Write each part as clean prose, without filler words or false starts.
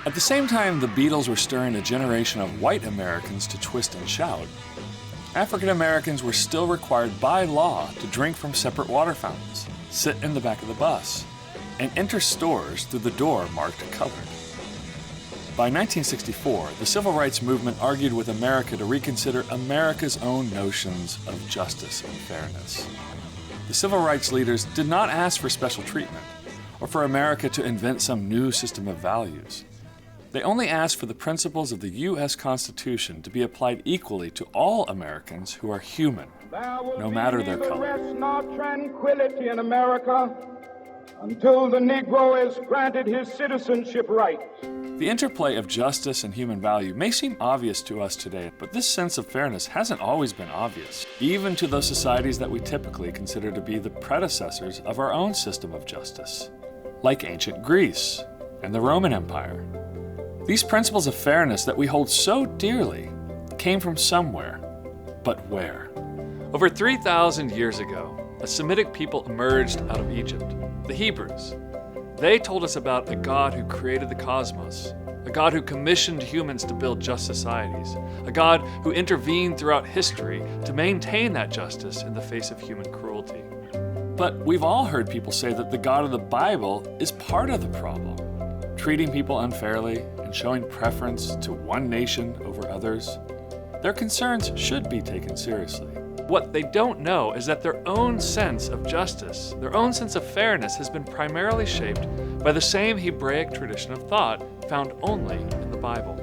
At the same time the Beatles were stirring a generation of white Americans to twist and shout, African Americans were still required by law to drink from separate water fountains, sit in the back of the bus, and enter stores through the door marked colored. By 1964, the Civil Rights Movement argued with America to reconsider America's own notions of justice and fairness. The civil rights leaders did not ask for special treatment or for America to invent some new system of values. They only asked for the principles of the U.S. Constitution to be applied equally to all Americans who are human, no matter their color. There will be neither rest nor tranquility in America until the Negro is granted his citizenship rights. The interplay of justice and human value may seem obvious to us today, but this sense of fairness hasn't always been obvious, even to those societies that we typically consider to be the predecessors of our own system of justice, like ancient Greece and the Roman Empire. These principles of fairness that we hold so dearly came from somewhere, but where? Over 3,000 years ago, a Semitic people emerged out of Egypt, the Hebrews. They told us about a God who created the cosmos, a God who commissioned humans to build just societies, a God who intervened throughout history to maintain that justice in the face of human cruelty. But we've all heard people say that the God of the Bible is part of the problem, treating people unfairly and showing preference to one nation over others. Their concerns should be taken seriously. What they don't know is that their own sense of justice, their own sense of fairness has been primarily shaped by the same Hebraic tradition of thought found only in the Bible.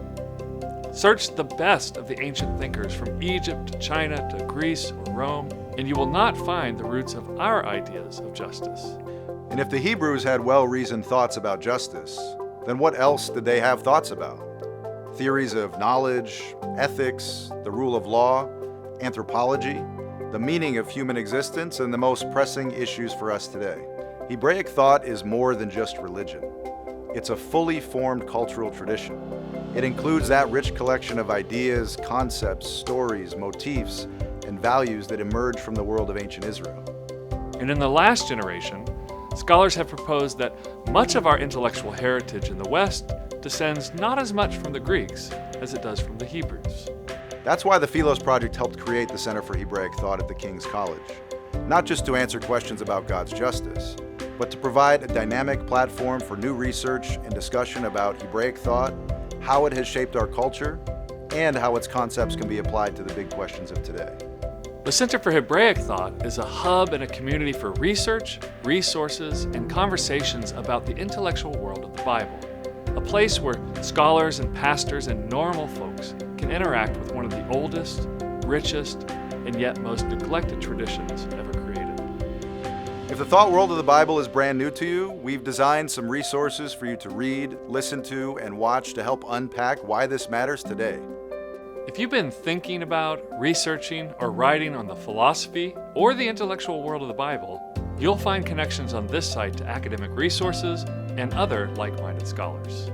Search the best of the ancient thinkers from Egypt to China to Greece or Rome, and you will not find the roots of our ideas of justice. And if the Hebrews had well-reasoned thoughts about justice, then what else did they have thoughts about? Theories of knowledge, ethics, the rule of law, anthropology, the meaning of human existence, and the most pressing issues for us today. Hebraic thought is more than just religion. It's a fully formed cultural tradition. It includes that rich collection of ideas, concepts, stories, motifs, and values that emerge from the world of ancient Israel. And in the last generation, scholars have proposed that much of our intellectual heritage in the West descends not as much from the Greeks as it does from the Hebrews. That's why the Philos Project helped create the Center for Hebraic Thought at the King's College. Not just to answer questions about God's justice, but to provide a dynamic platform for new research and discussion about Hebraic thought, how it has shaped our culture, and how its concepts can be applied to the big questions of today. The Center for Hebraic Thought is a hub and a community for research, resources, and conversations about the intellectual world of the Bible. A place where scholars and pastors and normal folks can interact with one of the oldest, richest, and yet most neglected traditions ever created. If the thought world of the Bible is brand new to you, we've designed some resources for you to read, listen to, and watch to help unpack why this matters today. If you've been thinking about, researching, or writing on the philosophy or the intellectual world of the Bible, you'll find connections on this site to academic resources and other like-minded scholars.